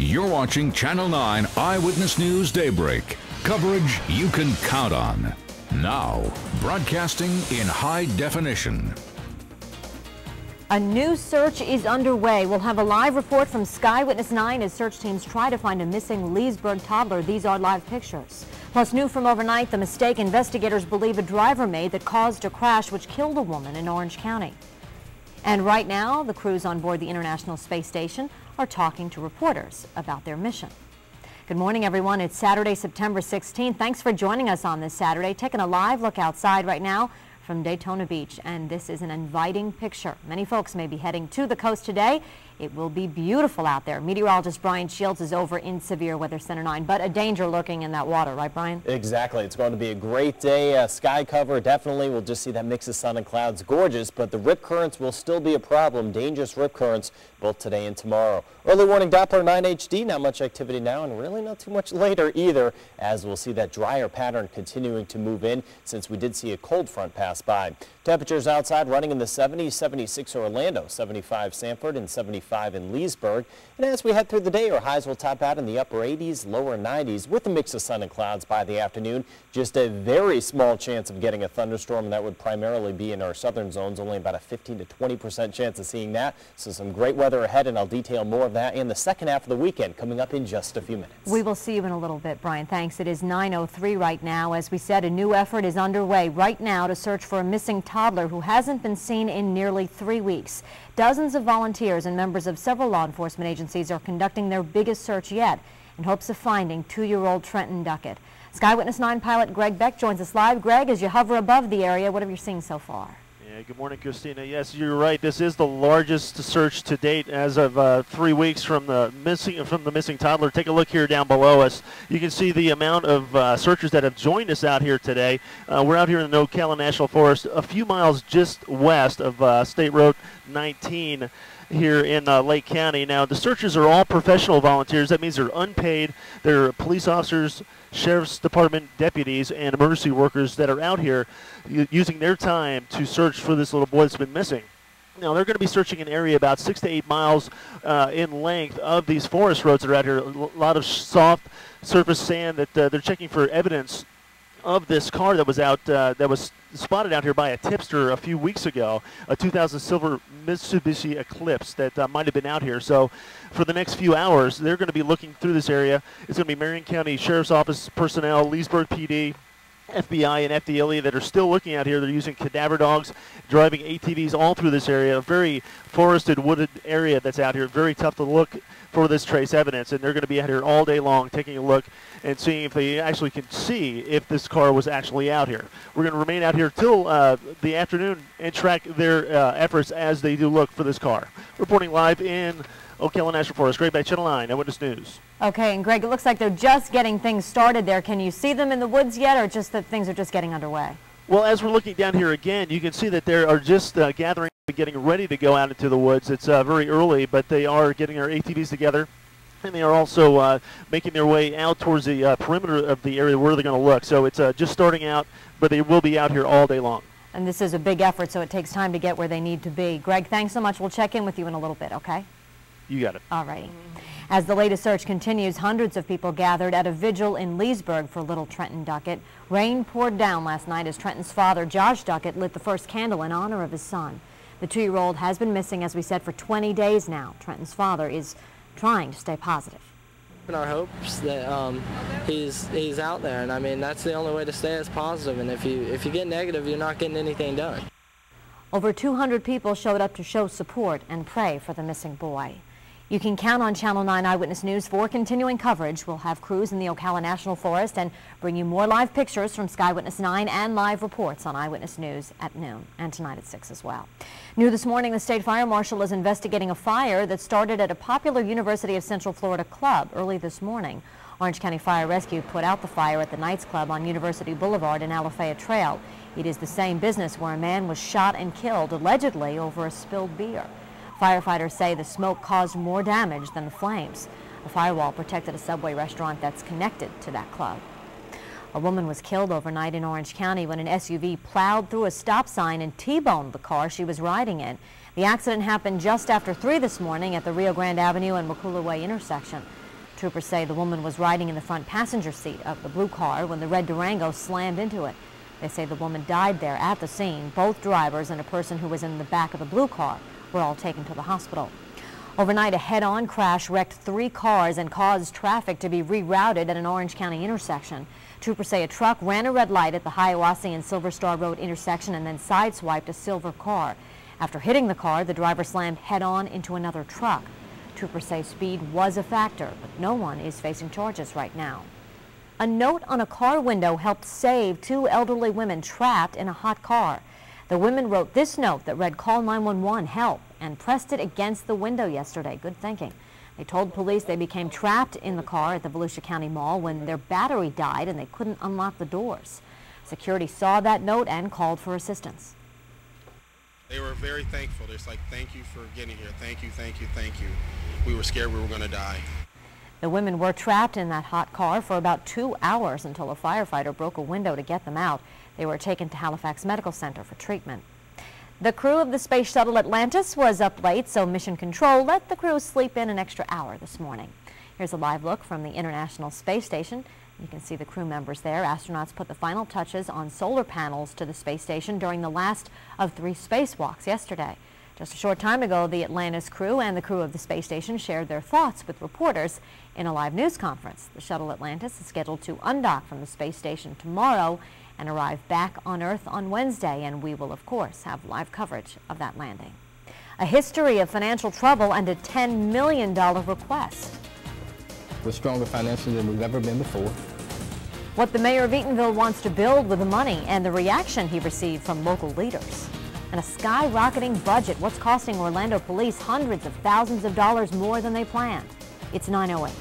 You're watching Channel 9 Eyewitness News Daybreak. Coverage you can count on. Now, broadcasting in high definition. A new search is underway. We'll have a live report from Eyewitness 9 as search teams try to find a missing Leesburg toddler. These are live pictures. Plus, new from overnight, the mistake investigators believe a driver made that caused a crash which killed a woman in Orange County. And right now, the crews on board the International Space Station are talking to reporters about their mission. Good morning, everyone. It's Saturday, September 16th. Thanks for joining us on this Saturday. Taking a live look outside right now from Daytona Beach, and this is an inviting picture. Many folks may be heading to the coast today. It will be beautiful out there. Meteorologist Brian Shields is over in Severe Weather Center 9, but a danger lurking in that water, right, Brian? Exactly. It's going to be a great day. Sky cover, definitely. We'll just see that mix of sun and clouds. Gorgeous, but the rip currents will still be a problem. Dangerous rip currents both today and tomorrow. Early warning Doppler 9 HD, not much activity now, and really not too much later either, as we'll see that drier pattern continuing to move in since we did see a cold front pass by. Temperatures outside running in the 70s, 76 Orlando, 75 Sanford, and 75 in Leesburg. And as we head through the day, our highs will top out in the upper 80s, lower 90s with a mix of sun and clouds by the afternoon. Just a very small chance of getting a thunderstorm, and that would primarily be in our southern zones, only about a 15 to 20% chance of seeing that. So some great weather ahead, and I'll detail more of that in the second half of the weekend coming up in just a few minutes. We will see you in a little bit, Brian. Thanks. It is 9:03 right now. As we said, a new effort is underway right now to search for a missing toddler who hasn't been seen in nearly 3 weeks. Dozens of volunteers and members of several law enforcement agencies are conducting their biggest search yet in hopes of finding 2-year-old Trenton Duckett. Eyewitness 9 pilot Greg Beck joins us live. Greg, as you hover above the area, what have you seen so far? Yeah, good morning, Christina. Yes, you're right. This is the largest search to date as of 3 weeks from the missing toddler. Take a look here down below us. You can see the amount of searchers that have joined us out here today. We're out here in the Ocala National Forest, a few miles just west of State Road 19. Here in Lake County. Now, the searchers are all professional volunteers. That means they're unpaid. They're police officers, sheriff's department deputies, and emergency workers that are out here using their time to search for this little boy that's been missing. Now, they're going to be searching an area about 6 to 8 miles in length of these forest roads that are out here. A lot of soft surface sand that they're checking for evidence of this car that was out, that was spotted out here by a tipster a few weeks ago, a 2000 silver Mitsubishi Eclipse that might have been out here. So for the next few hours, they're going to be looking through this area. It's going to be Marion County Sheriff's Office personnel, Leesburg PD, FBI, and FDLE that are still looking out here. They're using cadaver dogs, driving ATVs all through this area, a very forested, wooded area that's out here. Very tough to look for this trace evidence, and they're going to be out here all day long taking a look and seeing if they actually can see if this car was actually out here. We're going to remain out here till the afternoon and track their efforts as they do look for this car. Reporting live in Ocala National Forest, Greg Beck, Channel 9 Eyewitness News. Okay, and Greg, it looks like they're just getting things started there. Can you see them in the woods yet, or just that things are just getting underway? Well, as we're looking down here again, you can see that they are just gathering, getting ready to go out into the woods. It's very early, but they are getting their ATVs together, and they are also making their way out towards the perimeter of the area where they're going to look. So it's just starting out, but they will be out here all day long. And this is a big effort, so it takes time to get where they need to be. Greg, thanks so much. We'll check in with you in a little bit, okay? You got it. All right. As the latest search continues, hundreds of people gathered at a vigil in Leesburg for little Trenton Duckett. Rain poured down last night as Trenton's father, Josh Duckett, lit the first candle in honor of his son. The 2-year-old has been missing, as we said, for 20 days now. Trenton's father is trying to stay positive. In our hopes that he's out there, and I mean that's the only way to stay as positive. And if you get negative, you're not getting anything done. Over 200 people showed up to show support and pray for the missing boy. You can count on Channel 9 Eyewitness News for continuing coverage. We'll have crews in the Ocala National Forest and bring you more live pictures from Eyewitness 9 and live reports on Eyewitness News at noon and tonight at 6 as well. New this morning, the State Fire Marshal is investigating a fire that started at a popular University of Central Florida club early this morning. Orange County Fire Rescue put out the fire at the Knights Club on University Boulevard and Alafaya Trail. It is the same business where a man was shot and killed, allegedly over a spilled beer. Firefighters say the smoke caused more damage than the flames. A firewall protected a Subway restaurant that's connected to that club. A woman was killed overnight in Orange County when an SUV plowed through a stop sign and T-boned the car she was riding in. The accident happened just after 3 this morning at the Rio Grande Avenue and McCullough Way intersection. Troopers say the woman was riding in the front passenger seat of the blue car when the red Durango slammed into it. They say the woman died there at the scene. Both drivers and a person who was in the back of the blue car were all taken to the hospital. Overnight, a head-on crash wrecked 3 cars and caused traffic to be rerouted at an Orange County intersection. Troopers say a truck ran a red light at the Hiawassee and Silver Star Road intersection and then sideswiped a silver car. After hitting the car, the driver slammed head-on into another truck. Troopers say speed was a factor, but no one is facing charges right now. A note on a car window helped save 2 elderly women trapped in a hot car. The women wrote this note that read, "Call 911, help," and pressed it against the window yesterday. Good thinking. They told police they became trapped in the car at the Volusia County Mall when their battery died and they couldn't unlock the doors. Security saw that note and called for assistance. They were very thankful. They're like, "Thank you for getting here. Thank you, thank you, thank you. We were scared we were going to die." The women were trapped in that hot car for about 2 hours until a firefighter broke a window to get them out. They were taken to Halifax Medical Center for treatment. The crew of the Space Shuttle Atlantis was up late, so Mission Control let the crew sleep in an extra hour this morning. Here's a live look from the International Space Station. You can see the crew members there. Astronauts put the final touches on solar panels to the space station during the last of 3 spacewalks yesterday. Just a short time ago, the Atlantis crew and the crew of the space station shared their thoughts with reporters in a live news conference. The shuttle Atlantis is scheduled to undock from the space station tomorrow and arrive back on Earth on Wednesday, and we will, of course, have live coverage of that landing. A history of financial trouble and a $10 million request. We're stronger financially than we've ever been before. What the mayor of Eatonville wants to build with the money and the reaction he received from local leaders. And a skyrocketing budget, what's costing Orlando police hundreds of thousands of dollars more than they planned. It's 9:08.